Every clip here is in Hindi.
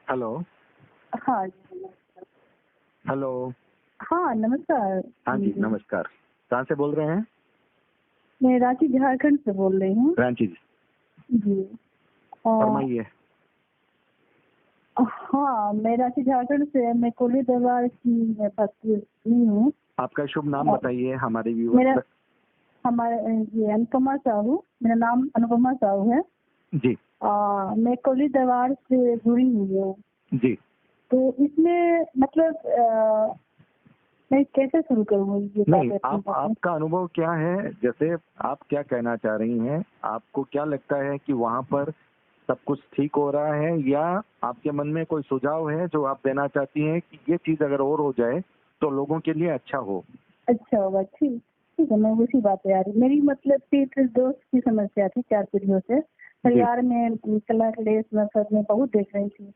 हेलो। हाँ जी, नमस्कार। हेलो। हाँ, नमस्कार। हाँ जी, जी, नमस्कार। कहाँ से बोल रहे हैं? मैं रांची झारखंड से बोल रही हूँ। रांची जी। जी। अ, फरमाइए। हाँ, मैं रांची झारखंड से मैं कोली दरबार की मैं पत्नी हूँ। आपका शुभ नाम अ, बताइए हमारे मेरा व्यूअर्स तक। हमारे ये अनुपमा साहू, मेरा नाम अनुपमा साहू है। जी। मैं कोली दरबार से जुड़ी हुई हूँ। जी। तो इसमें मतलब मैं कैसे शुरू करूँ ये नहीं, बातें अपनी बातें? आपका अनुभव क्या है? जैसे आप क्या कहना चाह रही हैं? आपको क्या लगता है कि वहाँ पर सब कुछ ठीक हो रहा है, या आपके मन में कोई सुझाव है जो आप देना चाहती हैं कि ये चीज़ अगर और हो जाए तो लोगों के लिए अच्छा हो? अच्छा होगा, ठीक ठीक है, मैं उसी बात पे आ रही। मेरी मतलब पितृ दोष की समस्या थी 4 पीढ़ियों से। जी। परिवार में कलह क्लेश नफ़रत मैं बहुत देख रही थी।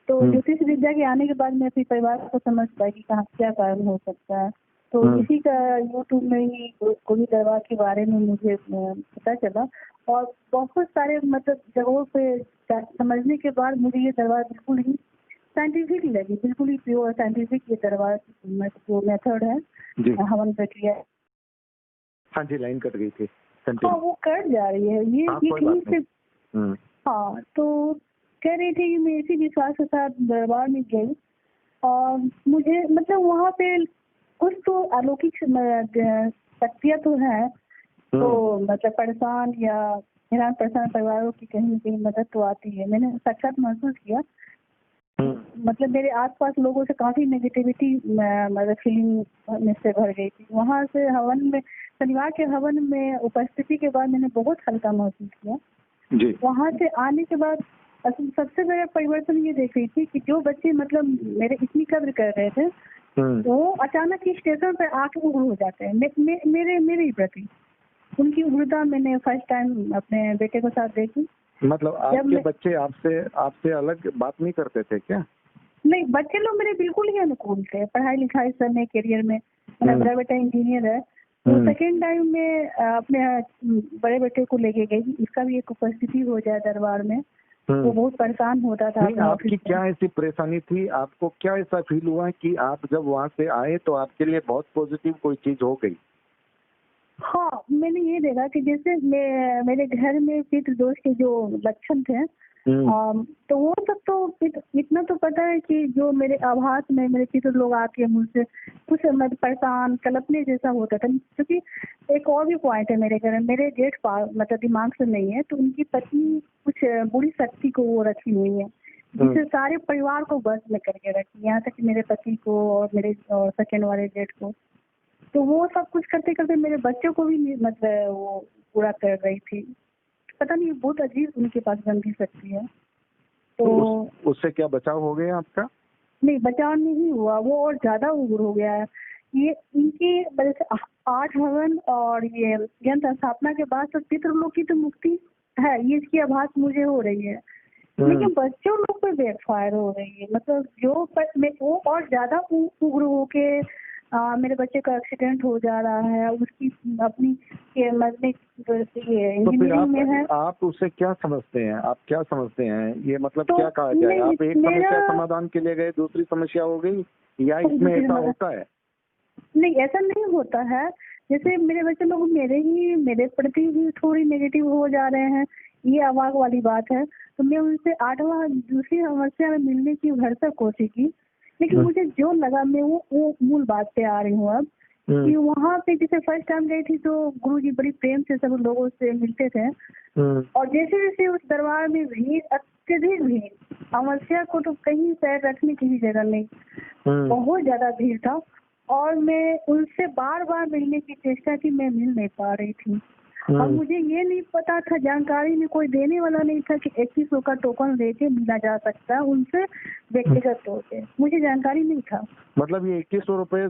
तो हुँ। ज्योतिष विद्या के आने के बाद मैं अपने परिवार को समझ पाई कि कहाँ क्या कारण हो सकता है। तो हुँ। इसी का यूट्यूब में ही कोई दरबार के बारे में मुझे पता चला, और बहुत सारे मतलब जगहों पे समझने के बाद मुझे ये दरबार बिल्कुल ही साइंटिफिक लगी, बिल्कुल ही प्योर साइंटिफिक ये दरबार जो मेथड है जी। हवन प्रक्रिया। हाँ जी, लाइन कट गई थी। हाँ, कंटिन्यू। वो कट जा रही है। हाँ, ये कोई कहीं बात नहीं। से हुँ। हाँ, तो कह रही थी कि मैं इसी विश्वास के साथ दरबार में गई, और मुझे मतलब वहाँ पे कुछ तो अलौकिक शक्तियाँ तो हैं, तो मतलब परेशान या हैरान परेशान परिवारों की कहीं न कहीं मदद तो आती है। मैंने साक्षात महसूस किया। हुँ। मतलब मेरे आस-पास लोगों से काफ़ी नेगेटिविटी मतलब फीलिंग में से भर गई थी। वहाँ से हवन में शनिवार के हवन में उपस्थिति के बाद मैंने बहुत हल्का महसूस किया। जी। वहाँ से आने के बाद सबसे बड़ा परिवर्तन ये देख रही थी कि जो बच्चे मतलब मेरे इतनी कद्र कर रहे थे, हुँ। वो अचानक ही स्टेशन पे आके उग्र हो जाते हैं मेरे ही प्रति। उनकी उग्रता मैंने फर्स्ट टाइम अपने बेटे के साथ देखी। मतलब जब आपके मैं बच्चे आपसे आपसे अलग बात नहीं करते थे क्या? नहीं, बच्चे लोग मेरे बिल्कुल ही अनुकूल थे, पढ़ाई-लिखाई सब करियर में। मेरा बड़ा बेटा इंजीनियर है। तो सेकंड टाइम मैं अपने बड़े बेटे को लेके गई, इसका भी एक उपस्थिति हो जाए दरबार में। वो बहुत परेशान होता था नहीं, अपने ऑफिस आपकी में। क्या ऐसी परेशानी थी? आपको क्या ऐसा फील हुआ कि आप जब वहाँ से आए तो आपके लिए बहुत पॉजिटिव कोई चीज़ हो गई? हाँ, मैंने ये देखा कि जैसे मेरे घर में पितृदोष के जो लक्षण थे, तो वो सब तो इतना तो पता है कि जो मेरे आभास में मेरे पितृ लोग आके मुझसे कुछ मतलब परेशान कल्पने जैसा होता था। क्योंकि एक और भी पॉइंट है मेरे घर में, मेरे जेठ मतलब दिमाग से नहीं है, तो उनकी पत्नी कुछ बुरी शक्ति को वो रखी हुई है, जिससे सारे परिवार को बस में करके रखी, यहाँ तक कि मेरे पति को और मेरे सेकंड वाले जेठ को। तो वो सब कुछ करते-करते मेरे बच्चों को भी मतलब वो पूरा कर रही थी। पता नहीं, बहुत अजीब उनके पास गंदी शक्ति है। तो उससे क्या बचाव हो गया आपका? नहीं, बचाव नहीं हुआ, वो और ज़्यादा उग्र हो गया है। ये इनकी वजह से 8 हवन और ये यंत्र स्थापना के बाद तो पितृलोक की तो मुक्ति है, ये इसकी आभास मुझे हो रही है। लेकिन बच्चों लोग पे बैकफायर हो रही है, मतलब जो में वो और ज़्यादा उग्र होके मेरे बच्चे का एक्सीडेंट हो जा रहा है, उसकी अपनी ये मरने ये तो फिर इंजीनियरिंग में है। आप उससे क्या समझते हैं? आप क्या समझते हैं? ये मतलब तो क्या कहा जाए? नहीं, आप एक समस्या समाधान के लिए गए, दूसरी समस्या हो गई, या इसमें ऐसा होता है? नहीं, ऐसा नहीं होता है। जैसे मेरे बच्चे लोग मेरे प्रति ही थोड़ी नेगेटिव हो जा रहे हैं, ये अवाक वाली बात है। तो मैं उनसे 8वां दूसरी समस्या में मिलने की भरसक कोशिश की, लेकिन मुझे जो लगा मैं वो मूल बात पे आ रही हूँ अब, कि वहाँ पे जैसे फर्स्ट टाइम गई थी तो गुरुजी बड़ी प्रेम से सब लोगों से मिलते थे, और जैसे-जैसे उस दरबार में भीड़, अत्यधिक भीड़, समस्या को तो कहीं पैर रखने की भी जगह नहीं, बहुत ज़्यादा भीड़ था, और मैं उनसे बार-बार मिलने की चेष्टा की, मैं मिल नहीं पा रही थी। और मुझे ये नहीं पता था, जानकारी में कोई देने वाला नहीं था कि 2100 का टोकन लेके मिला जा सकता है उनसे व्यक्तिगत तौर पे, मुझे जानकारी नहीं था। मतलब ये 2100 रुपए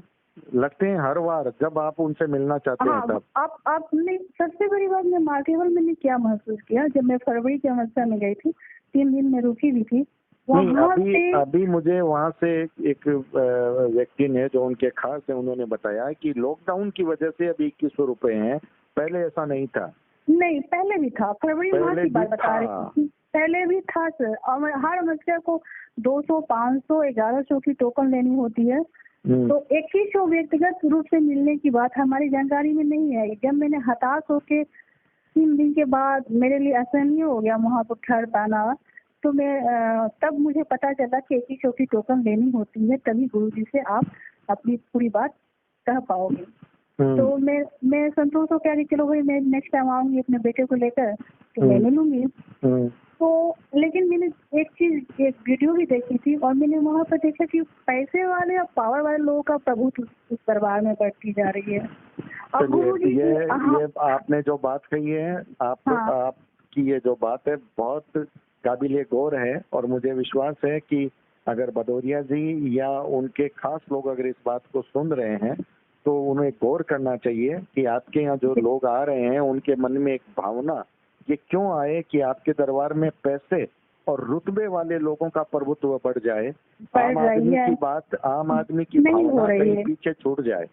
लगते हैं हर बार जब आप उनसे मिलना चाहते हैं तब? आप नहीं, सबसे बड़ी बात मैं मार्केबल मैंने क्या महसूस किया, जब मैं फरवरी की अवस्था में गई थी, 3 दिन मैं रुकी भी थी। नहीं, अभी मुझे वहाँ से एक व्यक्ति ने, जो उनके खास है, उन्होंने बताया कि लॉकडाउन की वजह से अभी 2100 रुपए हैं, पहले ऐसा नहीं था। नहीं, पहले भी था, फरवरी माह पहले की बात भी बता रही था। हूँ। पहले भी था सर, और हर समस्या को 200, 500, 1100 की टोकन लेनी होती है। तो 2100 व्यक्तिगत रूप से मिलने की बात हमारी जानकारी में नहीं है। जब मैंने हताश होके 3 दिन के बाद मेरे लिए असहनीय हो गया वहाँ पर ठहर पाना, तो मैं तब मुझे पता चला कि 2100 की टोकन लेनी होती है, तभी गुरुजी से आप अपनी पूरी बात कह पाओगे। तो मैं संतोष हो क्या कि चलो भाई मैं नेक्स्ट टाइम आऊंगी अपने बेटे को लेकर तो मैं ले लूंगी। तो लेकिन मैंने एक वीडियो भी देखी थी और मैंने वहाँ पर देखा कि पैसे वाले और पावर वाले लोगों का प्रभुत्व इस दरबार में बढ़ती जा रही है। अब गुरुजी ये आपने जो बात कही है, आपकी ये जो बात है बहुत काबिले गौर है, और मुझे विश्वास है कि अगर भदौरिया जी या उनके खास लोग अगर इस बात को सुन रहे हैं तो उन्हें गौर करना चाहिए कि आपके यहाँ जो लोग आ रहे हैं उनके मन में एक भावना ये क्यों आए कि आपके दरबार में पैसे और रुतबे वाले लोगों का प्रभुत्व बढ़ जाए, आम आदमी की भावना कहीं पीछे छूट जाए।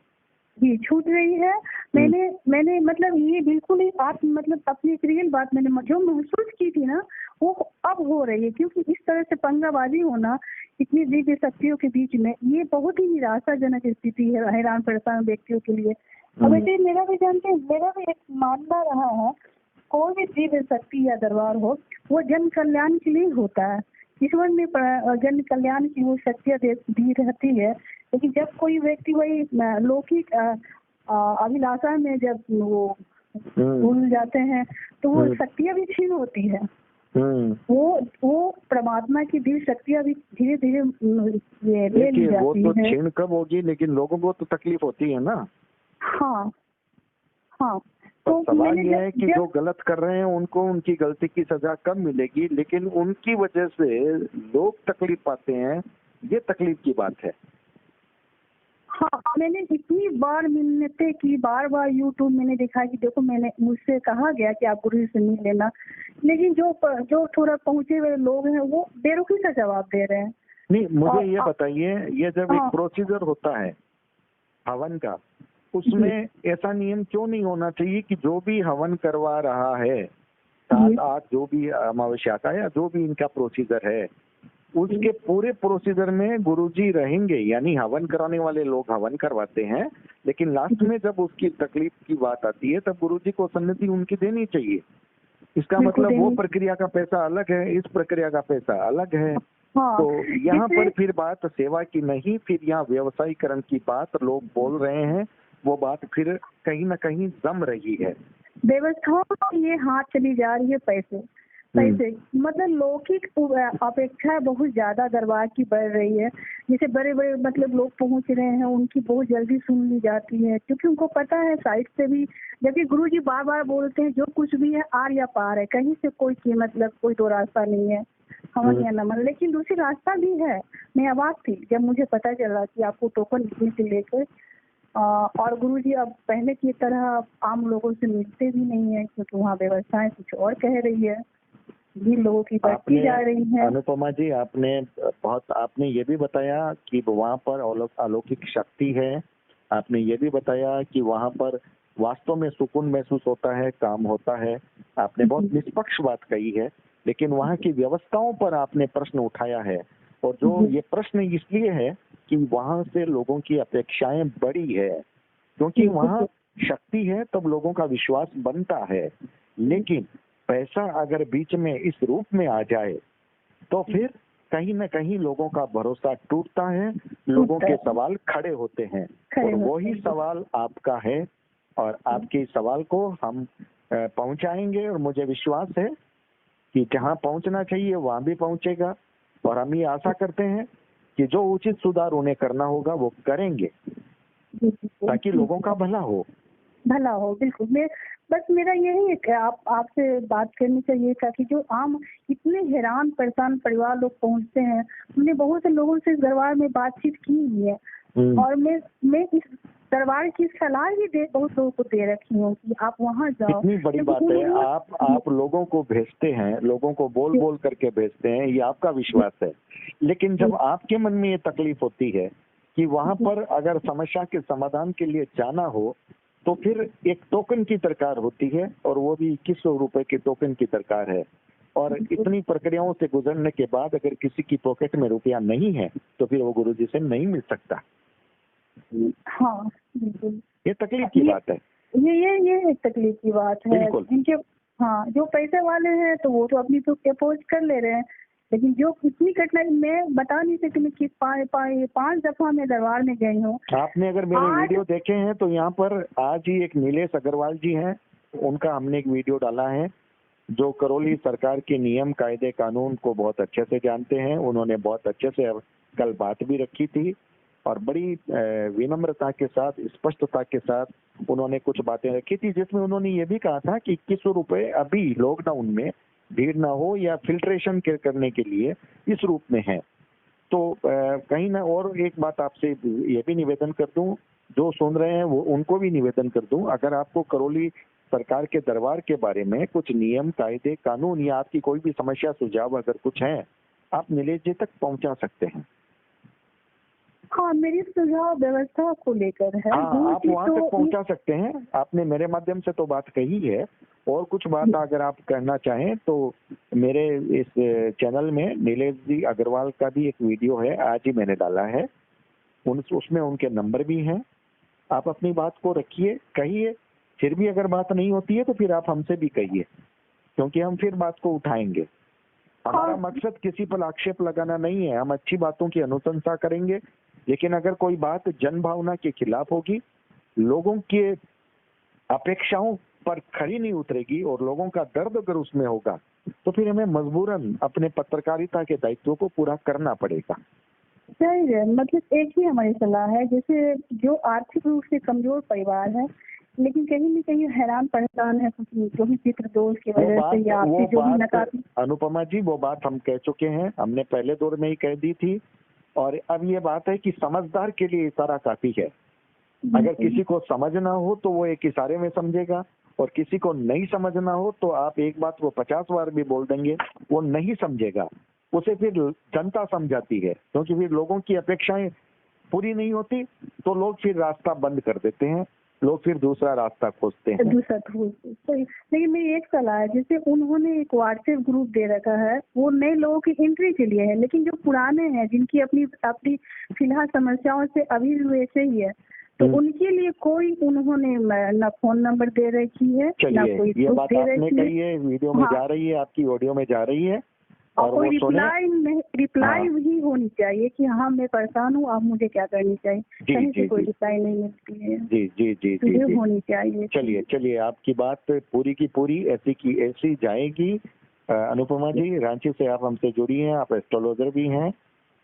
जी, छूट रही है। मैंने मतलब ये बिल्कुल ही आप मतलब अपनी रियल बात मैंने जो महसूस की थी ना वो अब हो रही है, क्योंकि इस तरह से पंगाबाजी होना इतनी दिव्य शक्तियों के बीच में ये बहुत ही निराशाजनक स्थिति है हैरान परेशान व्यक्तियों के लिए। अब ऐसे मेरा भी जानते हैं, मेरा भी एक मानना रहा है कोई भी दिव्य शक्ति या दरबार हो वो जन कल्याण के लिए होता है। ईश्वर ने जन कल्याण की वो शक्तियाँ दी रहती है, लेकिन जब कोई व्यक्ति वही लौकिक अभिलाषा में जब वो भूल जाते हैं तो वो शक्तियाँ भी छीन होती है। वो परमात्मा की दिव्य शक्तियाँ भी धीरे धीरे ले ली जाती है। वो तो छीन कब होगी, लेकिन लोगों को तो तकलीफ होती है ना। हाँ। तो सवाल ये है कि जो गलत कर रहे हैं उनको उनकी गलती की सजा कब मिलेगी, लेकिन उनकी वजह से लोग तकलीफ पाते हैं, ये तकलीफ की बात है। हाँ, मैंने इतनी बार मिन्नतें की, बार यूट्यूब मैंने देखा कि देखो मुझसे कहा गया कि आप गुरु से मिल लेना, लेकिन जो थोड़ा पहुंचे हुए लोग हैं वो बेरुखी से जवाब दे रहे हैं। नहीं, मुझे ये बताइए, ये जब एक प्रोसीजर होता है हवन का, उसमें ऐसा नियम क्यों नहीं होना चाहिए कि जो भी हवन करवा रहा है 7-8 जो भी अमावस्या का या जो भी इनका प्रोसीजर है उसके पूरे प्रोसीजर में गुरुजी रहेंगे, यानी हवन कराने वाले लोग हवन करवाते हैं, लेकिन लास्ट में जब उसकी तकलीफ की बात आती है तब गुरुजी को सन्निधि उनकी देनी चाहिए। इसका मतलब वो प्रक्रिया का पैसा अलग है, इस प्रक्रिया का पैसा अलग है। तो यहाँ पर फिर बात सेवा की नहीं, फिर यहाँ व्यवसायीकरण की बात लोग बोल रहे हैं, वो बात फिर कहीं ना कहीं जम रही है। व्यवस्थाओं ये हाथ चली जा रही है पैसे मतलब लौकिक अपेक्षा बहुत ज्यादा दरबार की बढ़ रही है। जैसे बड़े बड़े मतलब लोग पहुंच रहे हैं उनकी बहुत जल्दी सुन ली जाती है, क्योंकि उनको पता है साइड से भी, जबकि गुरुजी बार बार बोलते हैं जो कुछ भी है आर या पार है, कहीं से कोई दो रास्ता नहीं है हवन या नमन। लेकिन दूसरी रास्ता भी है। मैं अवाक थी जब मुझे पता चला कि आपको टोकन लिखने से लेकर और गुरुजी अब पहले की तरह आम लोगों से मिलते भी नहीं है, क्योंकि वहाँ व्यवस्थाएं कुछ और कह रही है, भी लोगों की बढ़ती जा रही है। अनुपमा जी, आपने ये भी बताया कि वहाँ पर अलौकिक शक्ति है, आपने ये भी बताया कि वहाँ पर वास्तव में सुकून महसूस होता है, काम होता है, आपने बहुत निष्पक्ष बात कही है, लेकिन वहाँ की व्यवस्थाओं पर आपने प्रश्न उठाया है, और जो ये प्रश्न इसलिए है कि वहाँ से लोगों की अपेक्षाएं बड़ी है, क्योंकि वहाँ शक्ति है तब लोगों का विश्वास बनता है। लेकिन पैसा अगर बीच में इस रूप में आ जाए तो फिर कहीं न कहीं लोगों का भरोसा टूटता है, लोगों के सवाल खड़े होते हैं, और वही सवाल आपका है, और आपके सवाल को हम पहुंचाएंगे, और मुझे विश्वास है कि जहां पहुंचना चाहिए वहां भी पहुंचेगा, और हम ये आशा करते हैं कि जो उचित सुधार उन्हें करना होगा वो करेंगे ताकि लोगों का भला हो। बिल्कुल। बस मेरा यही है कि आपसे बात करनी चाहिए, ताकि जो आम इतने हैरान परेशान परिवार लोग पहुंचते हैं, हमने बहुत से लोगों से इस दरबार में बातचीत की हुई है, और मैं इस दरबार की सलाह ही बहुत लोगों को दे रखी हूँ कि आप वहाँ जाओ। इतनी बड़ी बात है, आप लोगों को भेजते हैं, लोगों को बोल करके भेजते हैं, ये आपका विश्वास है, लेकिन जब आपके मन में ये तकलीफ होती है कि वहाँ पर अगर समस्या के समाधान के लिए जाना हो तो फिर एक टोकन की दरकार होती है, और वो भी 2100 रुपए के टोकन की दरकार है। और इतनी प्रक्रियाओं से गुजरने के बाद अगर किसी की पॉकेट में रुपया नहीं है तो फिर वो गुरुजी से नहीं मिल सकता। हाँ बिल्कुल, ये तकलीफ की बात है। ये एक तकलीफ की बात है। बिल्कुल। जिनके हाँ जो पैसे वाले हैं तो वो तो अपनी तो अप्रोच कर ले रहे हैं, लेकिन जो इतनी कठिनाई मैं बता नहीं सकती। मैं कि 5 दफा मैं दरबार में गई हूँ। आपने अगर मेरे वीडियो देखे हैं तो यहाँ पर आज ही एक नीलेश अग्रवाल जी हैं, उनका हमने एक वीडियो डाला है, जो करौली सरकार के नियम कायदे कानून को बहुत अच्छे से जानते हैं। उन्होंने बहुत अच्छे से कल बात भी रखी थी और बड़ी विनम्रता के साथ, स्पष्टता के साथ उन्होंने कुछ बातें रखी थी, जिसमें उन्होंने ये भी कहा था कि 2100 रुपए अभी लॉकडाउन में भीड़ ना हो या फिल्ट्रेशन करने के लिए इस रूप में है। तो कहीं ना, और एक बात आपसे ये भी निवेदन कर दूं, जो सुन रहे हैं वो उनको भी निवेदन कर दूं, अगर आपको करौली सरकार के दरबार के बारे में कुछ नियम कायदे कानून या आपकी कोई भी समस्या सुझाव अगर कुछ है, आप नीलेश जी तक पहुंचा सकते हैं। हाँ, मेरी सुझाव व्यवस्था को लेकर है। हाँ, आप वहाँ तक पहुंचा सकते हैं। आपने मेरे माध्यम से तो बात कही है, और कुछ बात अगर आप करना चाहें तो मेरे इस चैनल में नीलेश जी अग्रवाल का भी एक वीडियो है, आज ही मैंने डाला है, उसमें उनके नंबर भी हैं। आप अपनी बात को रखिए, कहिए, फिर भी अगर बात नहीं होती है तो फिर आप हमसे भी कहिए, क्योंकि हम फिर बात को उठाएंगे। हमारा मकसद किसी पर आक्षेप लगाना नहीं है, हम अच्छी बातों की अनुशंसा करेंगे, लेकिन अगर कोई बात जन भावना के खिलाफ होगी, लोगों के अपेक्षाओं पर खरी नहीं उतरेगी और लोगों का दर्द अगर उसमें होगा, तो फिर हमें मजबूरन अपने पत्रकारिता के दायित्व को पूरा करना पड़ेगा। सही है, मतलब एक ही हमारी सलाह है, जैसे जो आर्थिक रूप से कमजोर परिवार है लेकिन कहीं न कहीं हैरान परेशान है, जो भी पितृ दोष की वजह से या आपकी जो भी नकारात्मक। अनुपमा जी, वो बात हम कह चुके हैं, हमने पहले दौर में ही कह दी थी, और अब ये बात है कि समझदार के लिए इशारा काफी है। अगर किसी को समझना हो तो वो एक इशारे में समझेगा, और किसी को नहीं समझना हो तो आप एक बात को 50 बार भी बोल देंगे, वो नहीं समझेगा। उसे फिर जनता समझाती है, क्योंकि फिर लोगों की अपेक्षाएं पूरी नहीं होती तो लोग फिर रास्ता बंद कर देते हैं, लोग फिर दूसरा रास्ता खोजते हैं। दूसरा खोजते। लेकिन मेरी एक सलाह है, जैसे उन्होंने एक व्हाट्सएप ग्रुप दे रखा है, वो नए लोगों की एंट्री के लिए है, लेकिन जो पुराने हैं जिनकी अपनी अपनी फिलहाल समस्याओं से अभी वैसे ही है, तो उनके लिए कोई उन्होंने न फोन नंबर दे रखी है, न कोई ये बात आपने कही है, वीडियो में जा रही है, आपकी ऑडियो में जा रही है, और कोई रिप्लाई भी होनी चाहिए कि हाँ मैं परेशान हूँ, आप मुझे क्या करनी चाहिए। कहीं से कोई रिप्लाई नहीं मिलती है। जी जी जी तो ये होनी चाहिए। चलिए आपकी बात पूरी की पूरी ऐसी की ऐसी जाएगी। अनुपमा जी, रांची से आप हमसे जुड़ी हैं, आप एस्ट्रोलॉजर भी हैं,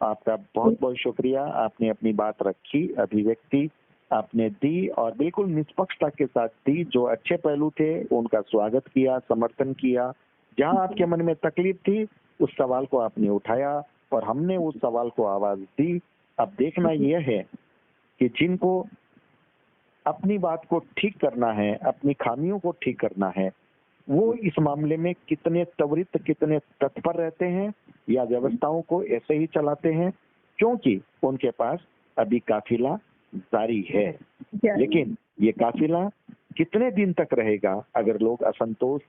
आपका बहुत बहुत शुक्रिया। आपने अपनी बात रखी, अभिव्यक्ति आपने दी, और बिल्कुल निष्पक्षता के साथ दी। जो अच्छे पहलू थे उनका स्वागत किया, समर्थन किया। जहां आपके मन में तकलीफ थी उस सवाल को आपने उठाया और हमने उस सवाल को आवाज दी। अब देखना यह है कि जिनको अपनी बात को ठीक करना है, अपनी खामियों को ठीक करना है, वो इस मामले में कितने त्वरित, कितने तत्पर रहते हैं, या व्यवस्थाओं को ऐसे ही चलाते हैं, क्योंकि उनके पास अभी काफिला जारी है। लेकिन ये काफिला कितने दिन तक रहेगा? अगर लोग असंतोष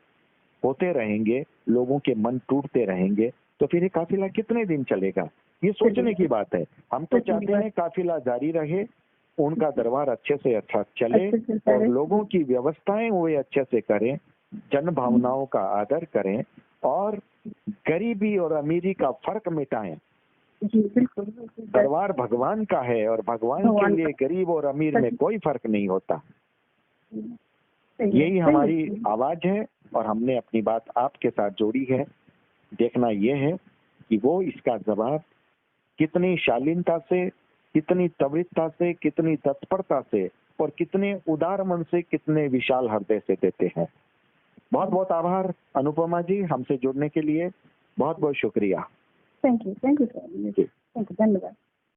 होते रहेंगे, लोगों के मन टूटते रहेंगे, तो फिर ये काफिला कितने दिन चलेगा? ये सोचने की बात है। हम तो चाहते हैं काफिला जारी रहे, उनका दरबार अच्छे से अच्छा चले, और लोगों की व्यवस्थाएं वो अच्छे से करें, जन भावनाओं का आदर करें, और गरीबी और अमीरी का फर्क मिटाएं। दरबार भगवान का है, और भगवान के लिए गरीब और अमीर में कोई फर्क नहीं होता। यही हमारी आवाज है, और हमने अपनी बात आपके साथ जोड़ी है। देखना यह है कि वो इसका जवाब कितनी शालीनता से, कितनी त्वरितता से, कितनी तत्परता से, और कितने उदार मन से, कितने विशाल हृदय से देते हैं। बहुत बहुत आभार अनुपमा जी, हमसे जुड़ने के लिए बहुत बहुत शुक्रिया। Thank you sir. धन्यवाद।